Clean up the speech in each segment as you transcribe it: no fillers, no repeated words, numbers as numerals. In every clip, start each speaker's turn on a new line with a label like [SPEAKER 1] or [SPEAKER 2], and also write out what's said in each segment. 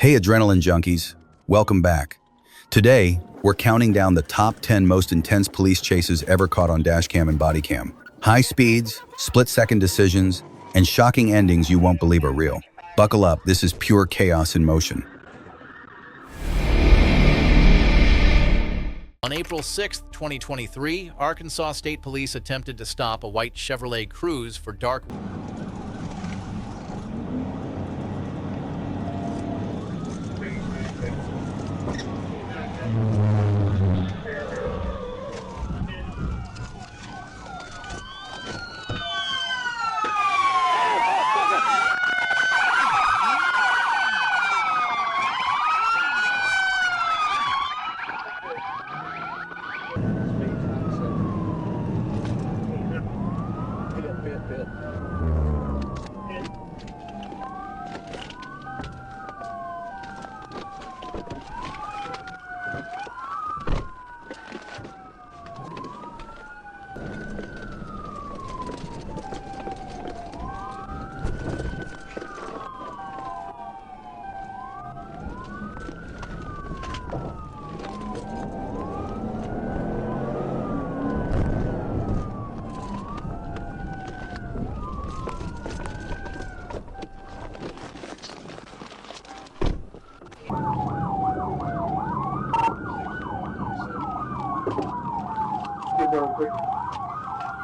[SPEAKER 1] Hey adrenaline junkies, welcome back. Today, we're counting down the top 10 most intense police chases ever caught on Dashcam and Bodycam. High speeds, split-second decisions, and shocking endings you won't believe are real. Buckle up, this is pure chaos in motion.
[SPEAKER 2] On April 6, 2023, Arkansas State Police attempted to stop a white Chevrolet Cruze for dark.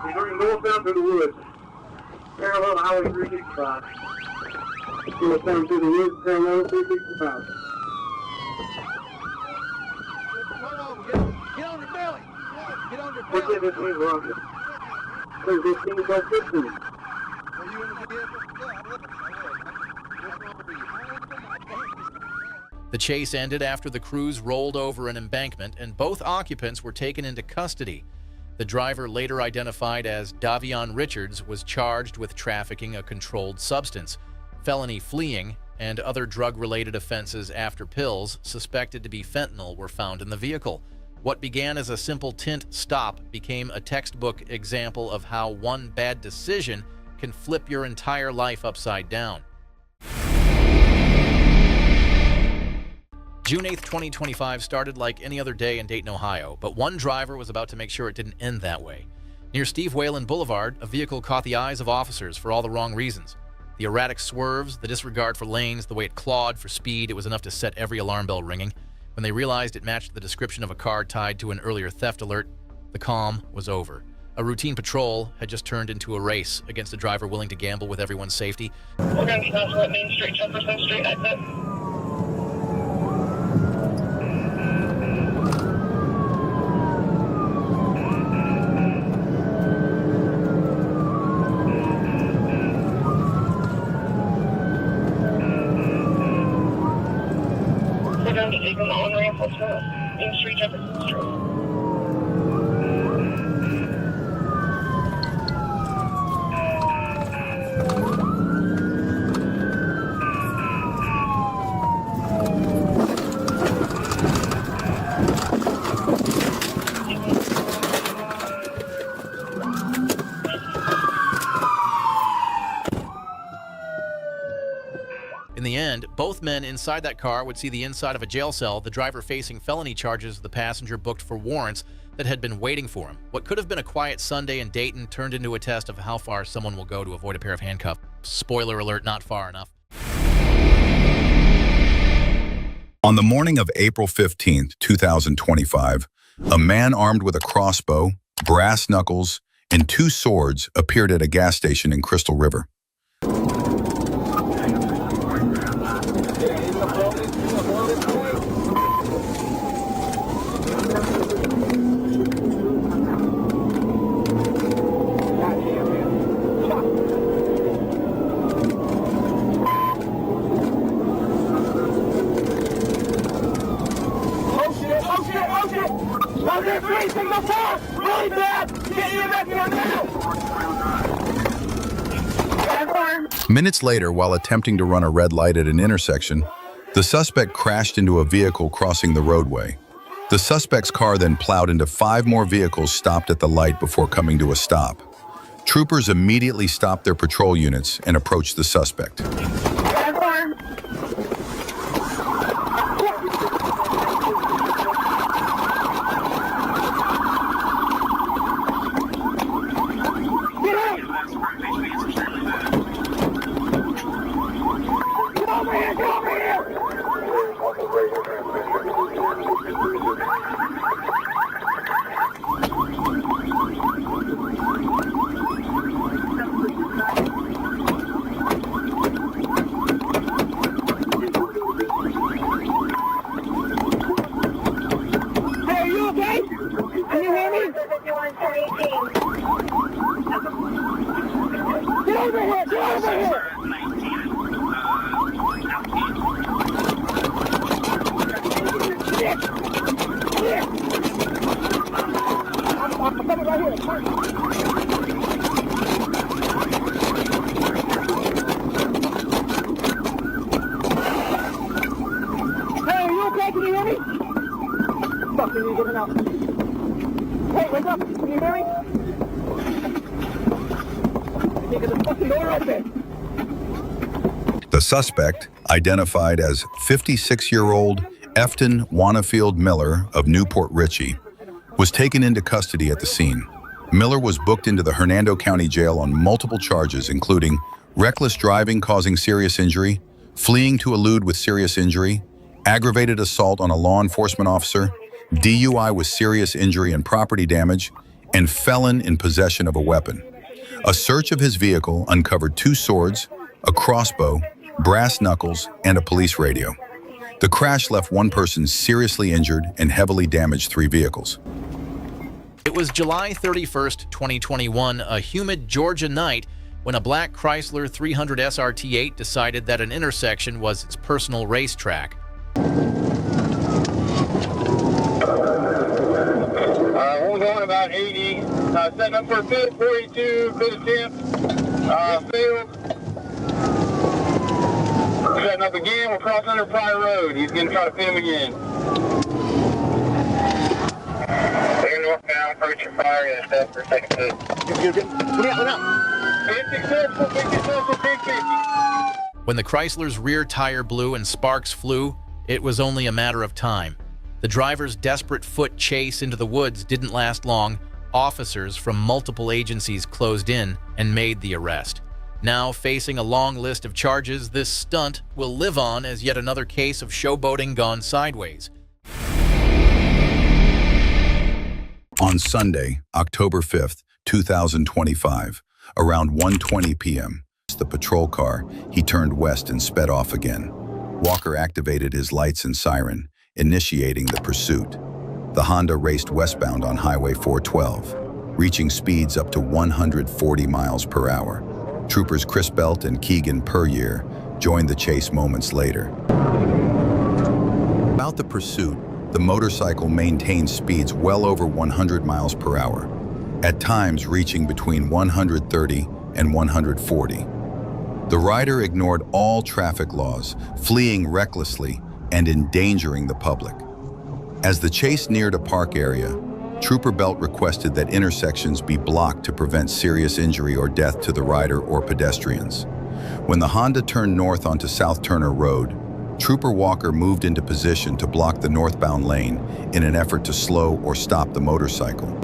[SPEAKER 3] He's running northbound through the woods, parallel to Highway 365. Northbound through the woods, parallel to 365.
[SPEAKER 4] Get on your belly. Get on your belly.
[SPEAKER 3] What's in this thing, Roger? There's this thing called 15.
[SPEAKER 4] Are you in the vehicle? Yeah, I'm looking. What's wrong with you?
[SPEAKER 2] The chase ended after the Cruze rolled over an embankment and both occupants were taken into custody. The driver, later identified as Davion Richards, was charged with trafficking a controlled substance, felony fleeing, and other drug-related offenses after pills suspected to be fentanyl were found in the vehicle. What began as a simple tint stop became a textbook example of how one bad decision can flip your entire life upside down. June 8, 2025 started like any other day in Dayton, Ohio, but one driver was about to make sure it didn't end that way. Near Steve Whalen Boulevard, a vehicle caught the eyes of officers for all the wrong reasons. The erratic swerves, the disregard for lanes, the way it clawed for speed, it was enough to set every alarm bell ringing. When they realized it matched the description of a car tied to an earlier theft alert, the calm was over. A routine patrol had just turned into a race against a driver willing to gamble with everyone's safety.
[SPEAKER 5] We're going to be passing at Main Street, Jefferson Street exit. We're going to take them on ramp to Main Street, Jefferson Street.
[SPEAKER 2] In the end, both men inside that car would see the inside of a jail cell, the driver facing felony charges, the passenger booked for warrants that had been waiting for him. What could have been a quiet Sunday in Dayton turned into a test of how far someone will go to avoid a pair of handcuffs. Spoiler alert, not far enough.
[SPEAKER 1] On the morning of April 15th, 2025, a man armed with a crossbow, brass knuckles, and 2 swords appeared at a gas station in Crystal River.
[SPEAKER 3] Really bad! Get you back here now!
[SPEAKER 1] Minutes later, while attempting to run a red light at an intersection, the suspect crashed into a vehicle crossing the roadway. The suspect's car then plowed into 5 more vehicles stopped at the light before coming to a stop. Troopers immediately stopped their patrol units and approached the suspect.
[SPEAKER 3] I'm coming right here. Hey, are you okay? Can you hear me? Fuck, you need to get out. Hey, wake up. Can you hear me? I think there's a fucking door open.
[SPEAKER 1] The suspect, identified as 56-year-old Efton Wannafield Miller of Newport Richey, was taken into custody at the scene. Miller was booked into the Hernando County Jail on multiple charges, including reckless driving causing serious injury, fleeing to elude with serious injury, aggravated assault on a law enforcement officer, DUI with serious injury and property damage, and felon in possession of a weapon. A search of his vehicle uncovered 2 swords, a crossbow, brass knuckles, and a police radio. The crash left 1 person seriously injured and heavily damaged 3 vehicles.
[SPEAKER 2] It was July 31st, 2021, a humid Georgia night, when a black Chrysler 300 SRT8 decided that an intersection was its personal racetrack.
[SPEAKER 3] We're going about 80. Setting up for a bid, 42, bid attempt. Failed. Setting up again, we're crossing under Pryor Road. He's going to try to pin him again. They're northbound, approaching fire, and step for a second bid. Look out. Bid successful, big 50.
[SPEAKER 2] When the Chrysler's rear tire blew and sparks flew, it was only a matter of time. The driver's desperate foot chase into the woods didn't last long. Officers from multiple agencies closed in and made the arrest. Now facing a long list of charges, this stunt will live on as yet another case of showboating gone sideways.
[SPEAKER 1] On Sunday, October 5th, 2025, around 1:20 p.m., the patrol car, he turned west and sped off again. Walker activated his lights and siren, initiating the pursuit. The Honda raced westbound on Highway 412, reaching speeds up to 140 miles per hour. Troopers Chris Belt and Keegan Puryear joined the chase moments later. About the pursuit, the motorcycle maintained speeds well over 100 miles per hour, at times reaching between 130 and 140. The rider ignored all traffic laws, fleeing recklessly and endangering the public. As the chase neared a park area, Trooper Belt requested that intersections be blocked to prevent serious injury or death to the rider or pedestrians. When the Honda turned north onto South Turner Road, Trooper Walker moved into position to block the northbound lane in an effort to slow or stop the motorcycle.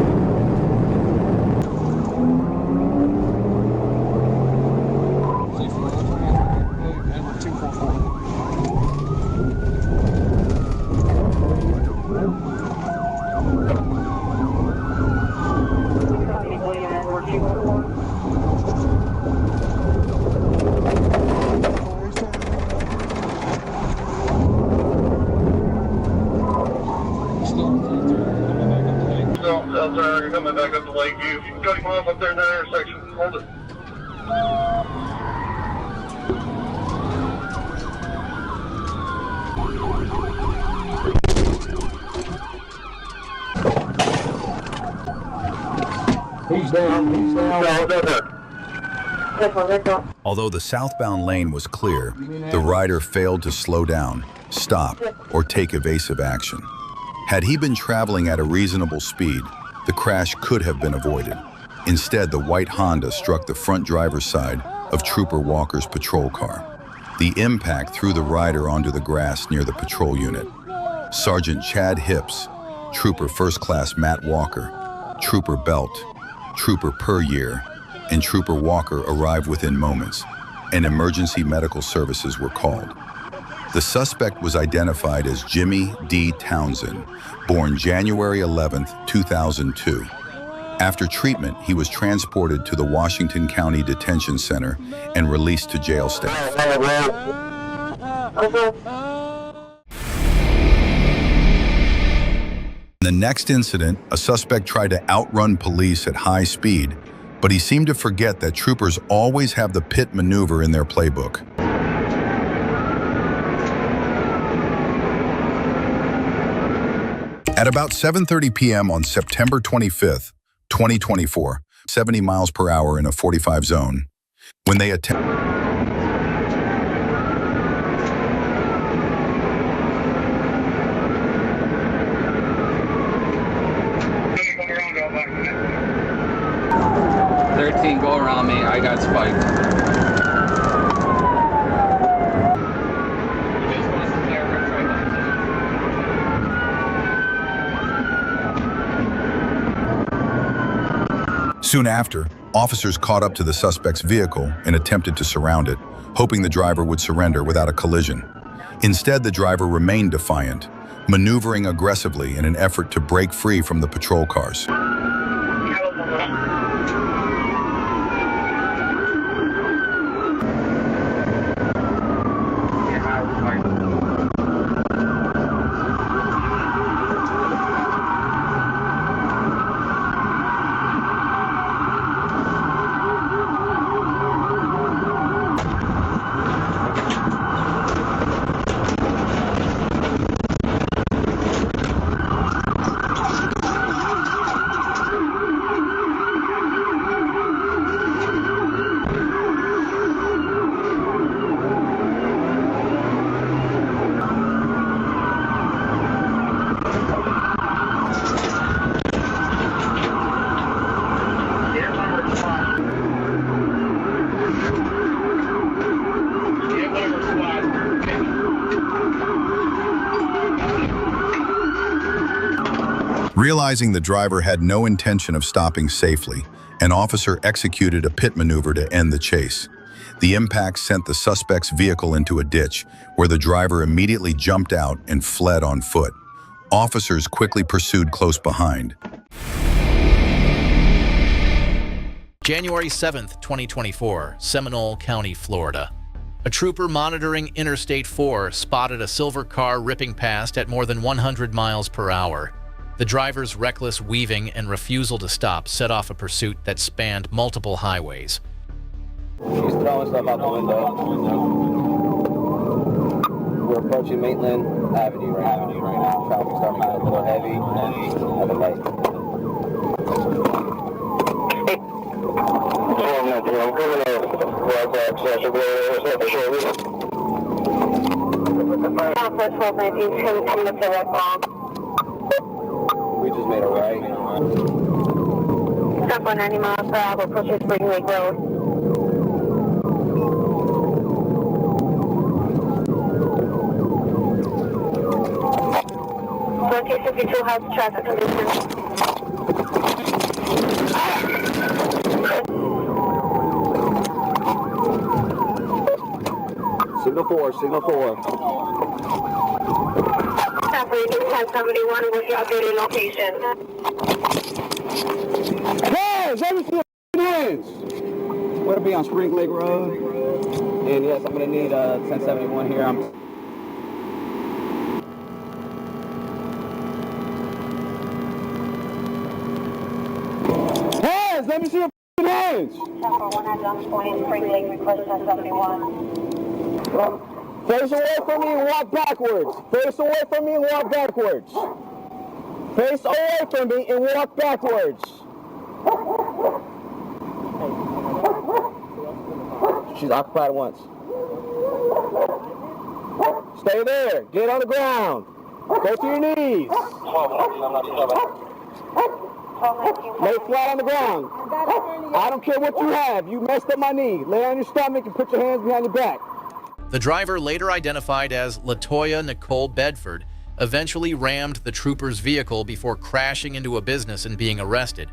[SPEAKER 3] You're coming back up to Lakeview. If you can cut him off up there in that intersection, hold it. He's down. He's down.
[SPEAKER 1] Although the southbound lane was clear, the rider failed to slow down, stop, or take evasive action. Had he been traveling at a reasonable speed, the crash could have been avoided. Instead, the white Honda struck the front driver's side of Trooper Walker's patrol car. The impact threw the rider onto the grass near the patrol unit. Sergeant Chad Hips, Trooper First Class Matt Walker, Trooper Belt, Trooper Puryear, and Trooper Walker arrived within moments, and emergency medical services were called. The suspect was identified as Jimmy D. Townsend, born January 11, 2002. After treatment, he was transported to the Washington County Detention Center and released to jail staff. In the next incident, a suspect tried to outrun police at high speed, but he seemed to forget that troopers always have the pit maneuver in their playbook. At about 7:30 p.m. on September 25th, 2024, 70 miles per hour in a 45 zone, when they attempted
[SPEAKER 6] 13, go around me. I got spiked.
[SPEAKER 1] Soon after, officers caught up to the suspect's vehicle and attempted to surround it, hoping the driver would surrender without a collision. Instead, the driver remained defiant, maneuvering aggressively in an effort to break free from the patrol cars. Realizing the driver had no intention of stopping safely, an officer executed a pit maneuver to end the chase. The impact sent the suspect's vehicle into a ditch, where the driver immediately jumped out and fled on foot. Officers quickly pursued close behind.
[SPEAKER 2] January 7th, 2024, Seminole County, Florida. A trooper monitoring Interstate 4 spotted a silver car ripping past at more than 100 miles per hour. The driver's reckless weaving and refusal to stop set off a pursuit that spanned multiple highways.
[SPEAKER 7] She's throwing stuff out the window. We're approaching Maitland Avenue right now. Traffic's starting to get a little heavy. Have a light. We just made a right.
[SPEAKER 5] Stop on 90 miles per hour, approaching Spring Lake Road. 2252 has traffic conditions.
[SPEAKER 7] Signal 4, signal 4.
[SPEAKER 5] Operating 1071 with your updated location.
[SPEAKER 7] Hands! Let me see your hands! Where to be on Spring Lake Road? And yes, I'm gonna need 1071 here. Hands! Let me see your hands!
[SPEAKER 5] Temple 1 Spring Lake, request 1071.
[SPEAKER 7] Face away from me and walk backwards. Face away from me and walk backwards. Face away from me and walk backwards. She's occupied once. Stay there. Get on the ground. Go to your knees. Lay flat on the ground. I don't care what you have. You messed up my knee. Lay on your stomach and put your hands behind your back.
[SPEAKER 2] The driver, later identified as LaToya Nicole Bedford, eventually rammed the trooper's vehicle before crashing into a business and being arrested.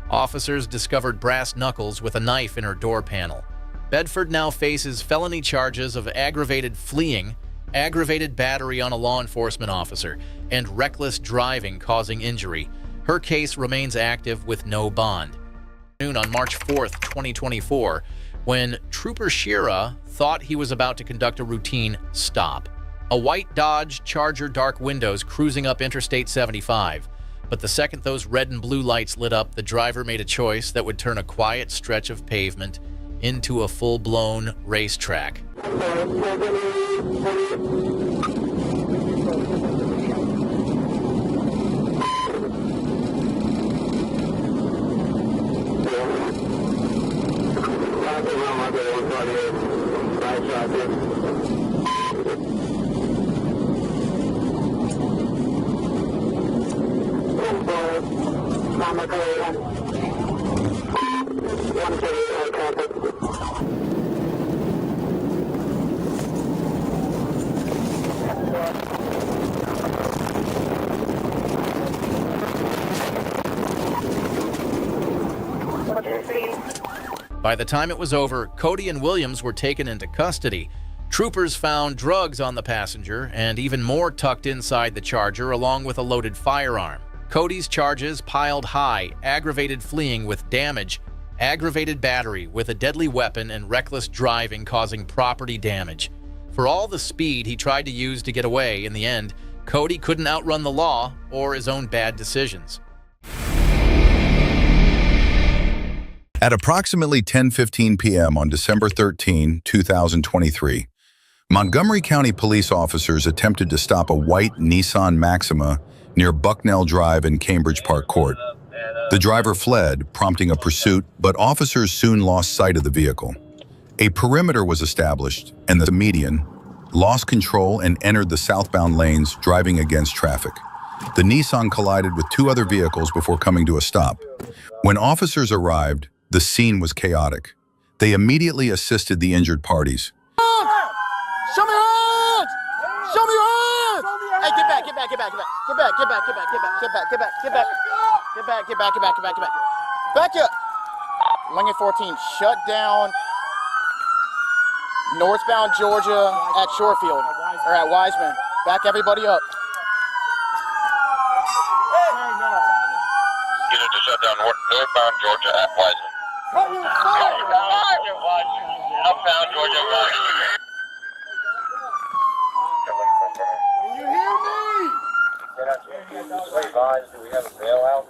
[SPEAKER 2] Officers discovered brass knuckles with a knife in her door panel. Bedford now faces felony charges of aggravated fleeing, aggravated battery on a law enforcement officer, and reckless driving causing injury. Her case remains active with no bond. On March 4th, 2024, when Trooper Shira thought he was about to conduct a routine stop. A white Dodge Charger dark windows cruising up Interstate 75. But the second those red and blue lights lit up, the driver made a choice that would turn a quiet stretch of pavement into a full-blown racetrack. By the time it was over, Cody and Williams were taken into custody. Troopers found drugs on the passenger and even more tucked inside the Charger, along with a loaded firearm. Cody's charges piled high: aggravated fleeing with damage, aggravated battery with a deadly weapon, and reckless driving causing property damage. For all the speed he tried to use to get away, in the end, Cody couldn't outrun the law or his own bad decisions.
[SPEAKER 1] At approximately 10:15 p.m. on December 13, 2023, Montgomery County police officers attempted to stop a white Nissan Maxima near Bucknell Drive in Cambridge Park Court. The driver fled, prompting a pursuit, but officers soon lost sight of the vehicle. A perimeter was established, and the median lost control and entered the southbound lanes, driving against traffic. The Nissan collided with two other vehicles before coming to a stop. When officers arrived, the scene was chaotic. They immediately assisted the injured parties.
[SPEAKER 7] Show me your hands! Show me your hands! Hey, get back, get back, get back, get back, get back, get back, get back, get back, get back, get back, get back, get back, get back, get back, get back, get back. Back up. Lincoln 14, shut down northbound Georgia at Shorefield, or at Wiseman. Back everybody up.
[SPEAKER 8] You need to shut down northbound Georgia at Wiseman. Southbound Georgia at Wiseman.
[SPEAKER 4] Can you hear me?
[SPEAKER 8] Do we have a bailout?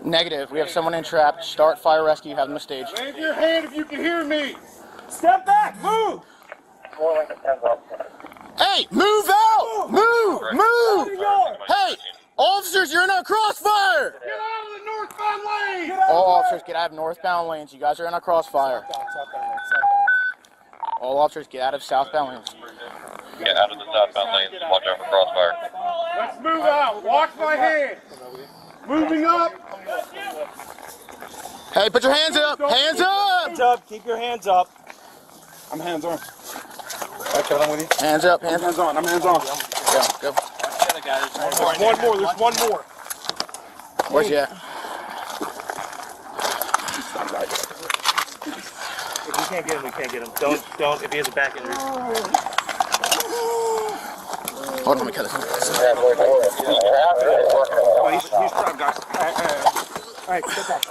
[SPEAKER 7] Negative. We have someone entrapped. Start fire rescue. Have them staged.
[SPEAKER 4] Wave your hand if you can hear me. Step back. Move.
[SPEAKER 7] Hey, move out! Move! Move! Hey, officers, you're in our crossfire!
[SPEAKER 4] Get out of the northbound lane.
[SPEAKER 7] All officers, get out of northbound lanes. You guys are in our crossfire. All officers, get out of southbound lanes.
[SPEAKER 8] Get out of the southbound lanes and watch out for crossfire.
[SPEAKER 4] Let's move out. Watch my hand. Moving up.
[SPEAKER 7] Hey, put your hands up! Hands up!
[SPEAKER 4] Hands up. Keep your hands up. I'm hands on. Okay, I'm with you.
[SPEAKER 7] Hands up,
[SPEAKER 4] I'm
[SPEAKER 7] hands
[SPEAKER 4] hands on. I'm hands on.
[SPEAKER 7] Go, go.
[SPEAKER 4] There's one more. There's one more.
[SPEAKER 7] Where's you at?
[SPEAKER 9] If we can't get him, we can't get him. Don't. If he has a back injury.
[SPEAKER 7] Hold on, let me cut this.
[SPEAKER 4] Oh, he's trapped, guys. All right, get back.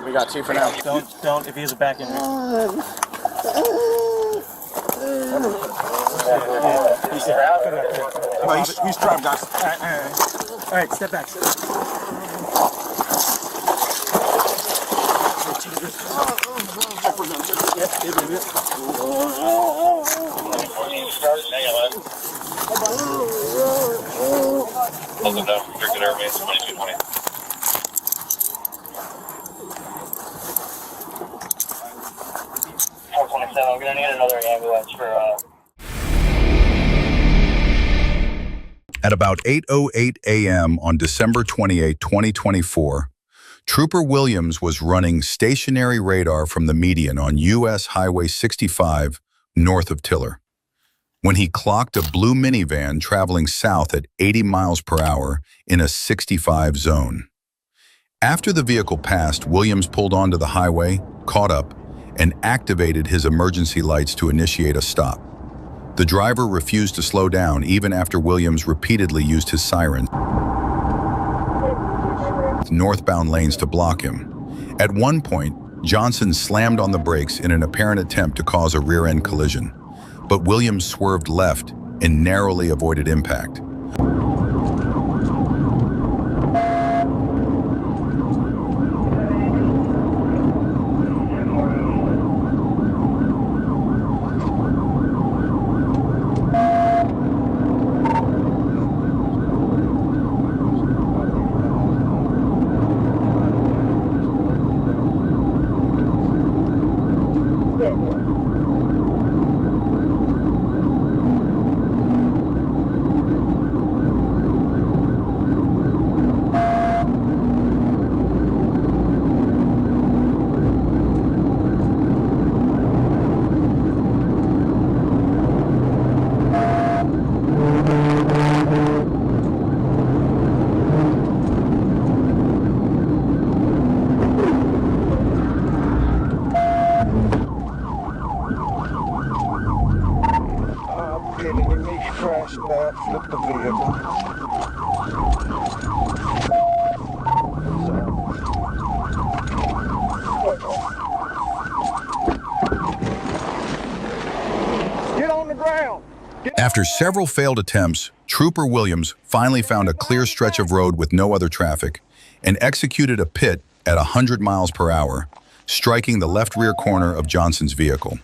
[SPEAKER 7] We got two for now.
[SPEAKER 9] Don't. If he has a back injury.
[SPEAKER 4] He's trapped, guys.
[SPEAKER 9] All right, step back.
[SPEAKER 8] Hold them down. Restricted air remains 2220. I'm gonna need another ambulance for
[SPEAKER 1] At about 8:08 a.m. on December 28, 2024, Trooper Williams was running stationary radar from the median on U.S. Highway 65 north of Tiller when he clocked a blue minivan traveling south at 80 miles per hour in a 65 zone. After the vehicle passed, Williams pulled onto the highway, caught up, and activated his emergency lights to initiate a stop. The driver refused to slow down even after Williams repeatedly used his sirens northbound lanes to block him. At one point, Johnson slammed on the brakes in an apparent attempt to cause a rear-end collision, but Williams swerved left and narrowly avoided impact.
[SPEAKER 4] crashed out, flipped the vehicle. Get on the ground.
[SPEAKER 1] After several failed attempts, Trooper Williams finally found a clear stretch of road with no other traffic and executed a pit at 100 miles per hour, striking the left rear corner of Johnson's vehicle.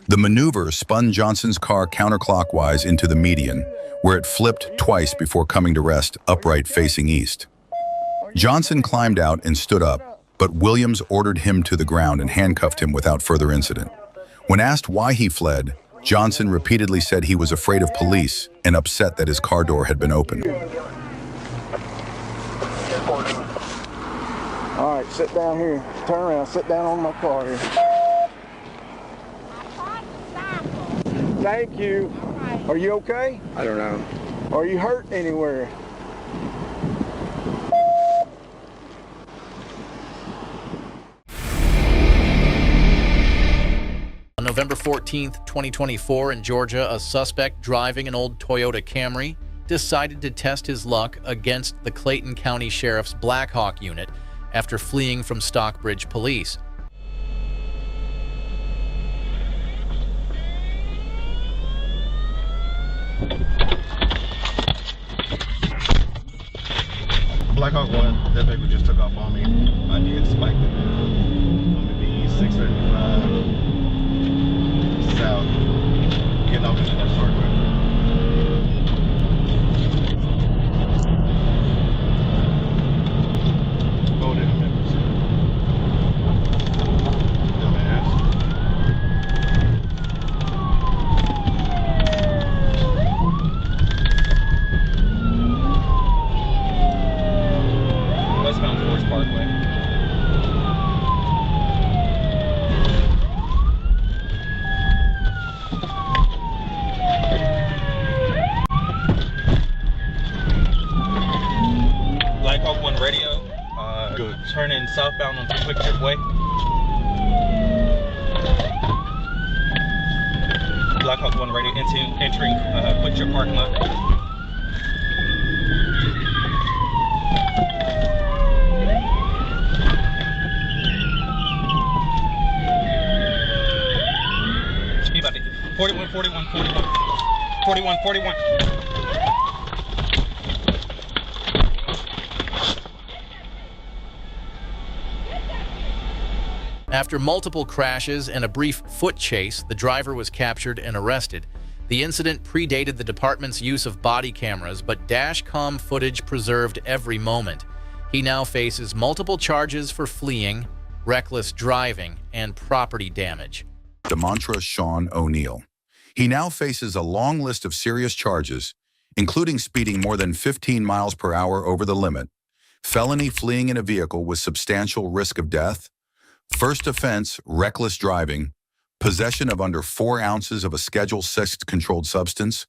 [SPEAKER 1] The maneuver spun Johnson's car counterclockwise into the median, where it flipped twice before coming to rest upright facing east. Johnson climbed out and stood up, but Williams ordered him to the ground and handcuffed him without further incident. When asked why he fled, Johnson repeatedly said he was afraid of police and upset that his car door had been opened.
[SPEAKER 4] All right, sit down here. Turn around, sit down on my car here. Thank you. Are you okay?
[SPEAKER 10] I don't know.
[SPEAKER 4] Are you hurt anywhere?
[SPEAKER 2] On November 14th, 2024, in Georgia, a suspect driving an old Toyota Camry decided to test his luck against the Clayton County Sheriff's Black Hawk unit after fleeing from Stockbridge police.
[SPEAKER 11] Black Hawk 1, that vehicle just took off on me. I did spike it. I'm gonna be 635 south, getting off into that short way. Go there in a minute. Dumbass.
[SPEAKER 9] Westbound Forest Parkway. Black Hawk 1 radio.
[SPEAKER 11] Good.
[SPEAKER 9] Turning southbound onto Quick Trip Way. Black Hawk 1 radio entering Quick Trip parking lot. Speed about to 41, 41, 41. 41, 41.
[SPEAKER 2] After multiple crashes and a brief foot chase, the driver was captured and arrested. The incident predated the department's use of body cameras, but Dashcam footage preserved every moment. He now faces multiple charges for fleeing, reckless driving, and property damage.
[SPEAKER 1] Demontra Sean O'Neill. He now faces a long list of serious charges, including speeding more than 15 miles per hour over the limit, felony fleeing in a vehicle with substantial risk of death, first offense, reckless driving, possession of under 4 ounces of a Schedule 6 controlled substance,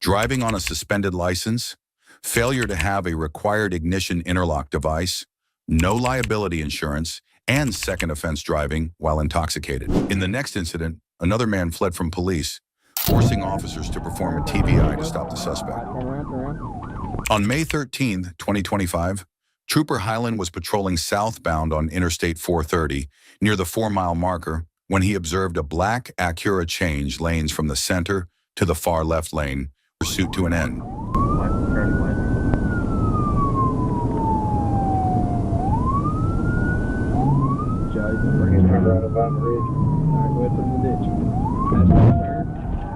[SPEAKER 1] driving on a suspended license, failure to have a required ignition interlock device, no liability insurance, and second offense driving while intoxicated. In the next incident, another man fled from police, forcing officers to perform a TBI to stop the suspect. On May 13, 2025, Trooper Hyland was patrolling southbound on Interstate 430 near the 4-mile marker when he observed a black Acura change lanes from the center to the far left lane, pursuit to an end.
[SPEAKER 3] Right about the ridge.
[SPEAKER 10] Alright, go ahead, put in the ditch. That's the turn.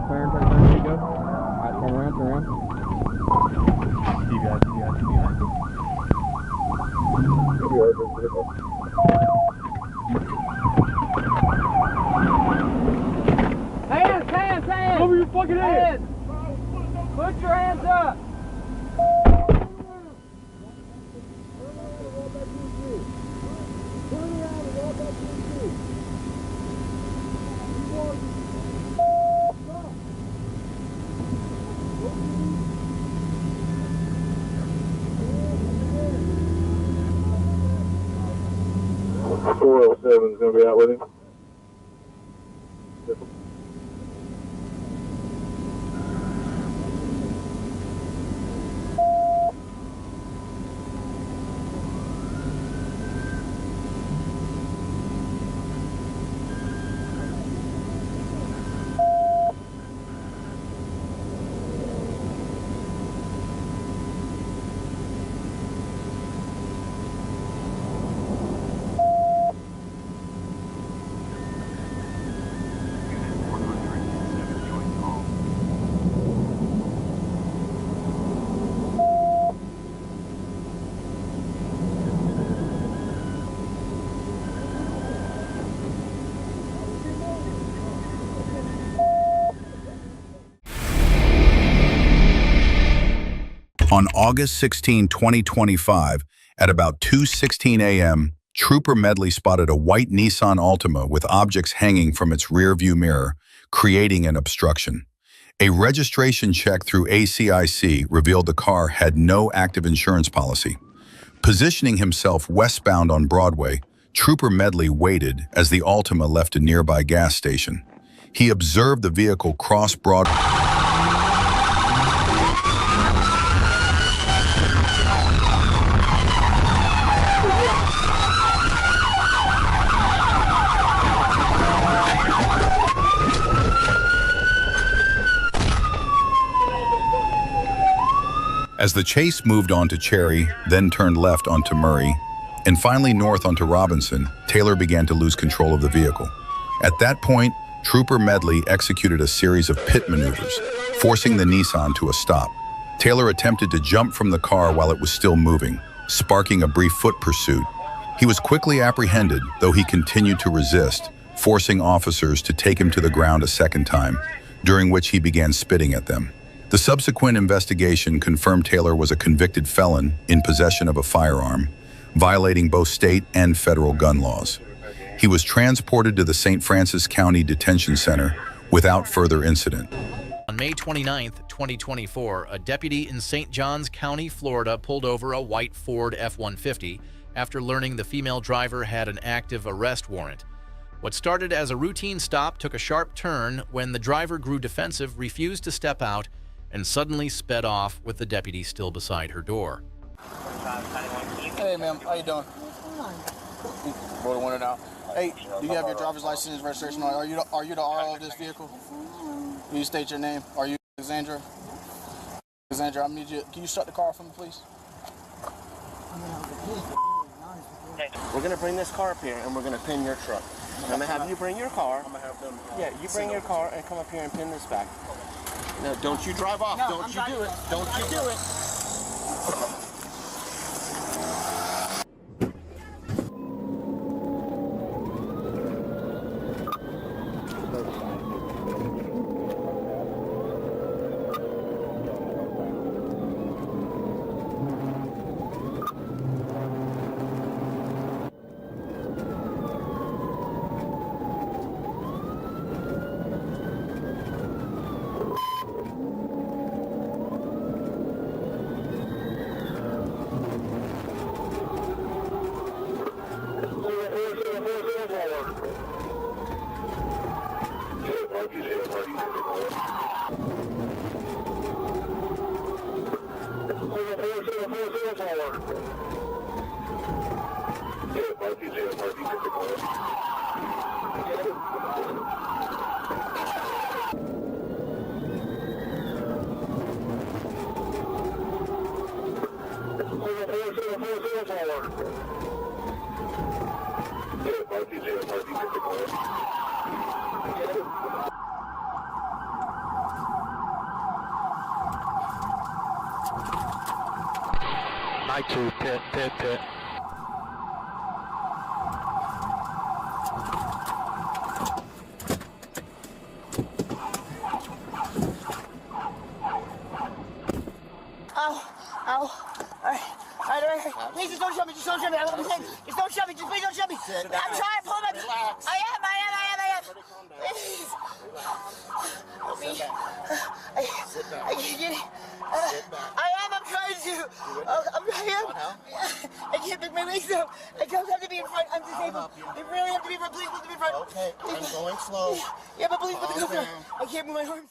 [SPEAKER 10] Turn, there you go. Alright, turn around.
[SPEAKER 9] TBI.
[SPEAKER 7] Hands!
[SPEAKER 10] Over your fucking head!
[SPEAKER 7] Put your hands up!
[SPEAKER 3] Is going to be out with him.
[SPEAKER 1] On August 16, 2025, at about 2:16 a.m., Trooper Medley spotted a white Nissan Altima with objects hanging from its rear-view mirror, creating an obstruction. A registration check through ACIC revealed the car had no active insurance policy. Positioning himself westbound on Broadway, Trooper Medley waited as the Altima left a nearby gas station. He observed the vehicle cross Broadway. As the chase moved on to Cherry, then turned left onto Murray, and finally north onto Robinson, Taylor began to lose control of the vehicle. At that point, Trooper Medley executed a series of pit maneuvers, forcing the Nissan to a stop. Taylor attempted to jump from the car while it was still moving, sparking a brief foot pursuit. He was quickly apprehended, though he continued to resist, forcing officers to take him to the ground a second time, during which he began spitting at them. The subsequent investigation confirmed Taylor was a convicted felon in possession of a firearm, violating both state and federal gun laws. He was transported to the St. Francis County Detention Center without further incident.
[SPEAKER 2] On May 29, 2024, a deputy in St. Johns County, Florida, pulled over a white Ford F-150 after learning the female driver had an active arrest warrant. What started as a routine stop took a sharp turn when the driver grew defensive, refused to step out, and suddenly sped off with the deputy still beside her door.
[SPEAKER 7] Hey, ma'am, how you doing? Roll the window down. Hey, do you have your driver's license and registration on? Are you the RO of this vehicle? Can you state your name? Are you Alexandra? Alexandra, I need you. Can you start the car for me, please?
[SPEAKER 12] We're gonna bring this car up here and we're gonna pin your truck. I'm gonna have you bring your car. I'm gonna have them. Yeah, you bring your car and come up here and pin this back. No, don't you drive off. No, don't you do it. Don't you do it. I too, pit.
[SPEAKER 7] Please just don't shove me, just don't shove me. Just don't shove me, just please don't shove me. I'm trying to pull my... I am. Please. Help me. I can't get it. I'm trying to. I can't pick my legs up. I don't have to be in front. I'm disabled. I really have to be in front. Please put me in front.
[SPEAKER 12] Okay, I'm going slow.
[SPEAKER 7] Yeah, but please put me in front. I can't move my arms.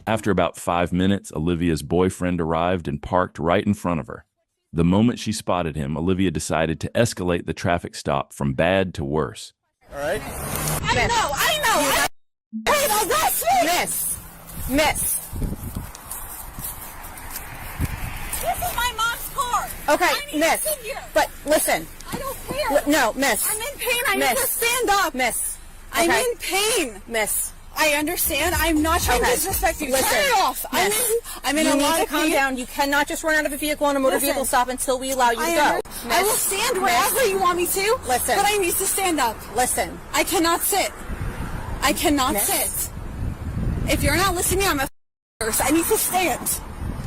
[SPEAKER 13] After about 5 minutes, Olivia's boyfriend arrived and parked right in front of her. The moment she spotted him, Olivia decided to escalate the traffic stop from bad to worse.
[SPEAKER 7] All right.
[SPEAKER 14] I know. Wait, arrest me! Miss. This is my mom's car. Okay, miss. But listen. I don't care. No, miss. I'm in pain. I need to stand up. Miss. I'm in pain. Miss. I understand. I'm not trying to disrespect you. Listen, turn it off. I'm in a lot of pain. Calm down. You cannot just run out of a vehicle on a motor vehicle stop until we allow you to go. I will stand wherever you want me to. Listen. But I need to stand up. Listen. I cannot sit. I cannot sit. If you're not listening, I'm a I need to stand.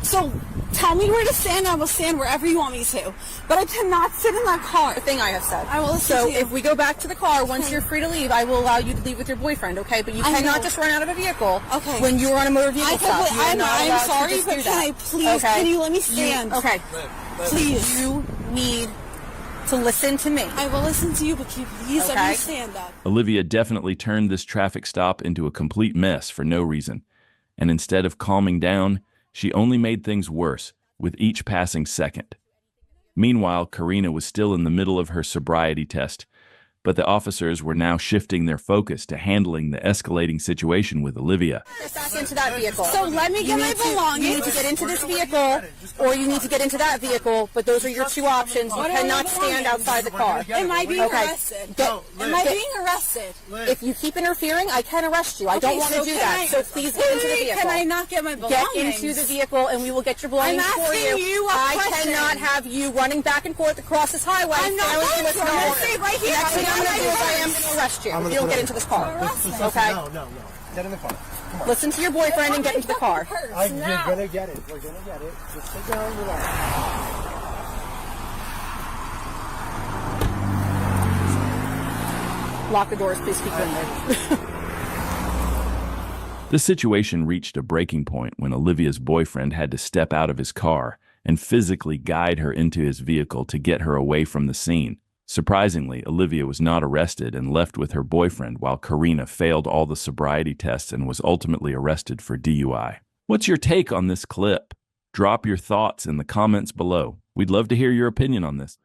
[SPEAKER 14] So tell me where to stand, I will stand wherever you want me to. But I cannot sit in that car.
[SPEAKER 15] The thing I have said.
[SPEAKER 14] I will listen
[SPEAKER 15] so
[SPEAKER 14] to you.
[SPEAKER 15] if we go back to the car, once you're free to leave, I will allow you to leave with your boyfriend, okay? But you cannot just run out of a vehicle when you're on a motor vehicle stop.
[SPEAKER 14] I'm sorry, but can I please, can you let me stand?
[SPEAKER 15] Okay.
[SPEAKER 14] Please.
[SPEAKER 15] You need to listen to me.
[SPEAKER 14] I will listen to you, but can you please let me stand up?
[SPEAKER 13] Olivia definitely turned this traffic stop into a complete mess for no reason. And instead of calming down, she only made things worse with each passing second. Meanwhile, Karina was still in the middle of her sobriety test, but the officers were now shifting their focus to handling the escalating situation with Olivia.
[SPEAKER 15] Back into that vehicle.
[SPEAKER 14] So let me get my belongings.
[SPEAKER 15] You need to get into this vehicle, or you need to get into that vehicle, but those are your two options. You cannot stand outside the car.
[SPEAKER 14] Am I being arrested? Am I being arrested?
[SPEAKER 15] If you keep interfering, I can arrest you. I don't want to do that, so please get into the vehicle.
[SPEAKER 14] Can I not get my belongings?
[SPEAKER 15] Get into the vehicle, and we will get your belongings for you. I cannot have you running back and forth across this highway.
[SPEAKER 14] I'm not going to. I'm going to stay right here.
[SPEAKER 15] I am going to arrest you. You don't get into this car. Okay?
[SPEAKER 11] No. Get in the car.
[SPEAKER 15] Listen to your boyfriend and get into the car.
[SPEAKER 11] You're gonna get it. We're gonna get it. Just sit down, relax.
[SPEAKER 15] Lock the doors, please keep in there.
[SPEAKER 13] The situation reached a breaking point when Olivia's boyfriend had to step out of his car and physically guide her into his vehicle to get her away from the scene. Surprisingly, Olivia was not arrested and left with her boyfriend while Karina failed all the sobriety tests and was ultimately arrested for DUI. What's your take on this clip? Drop your thoughts in the comments below. We'd love to hear your opinion on this.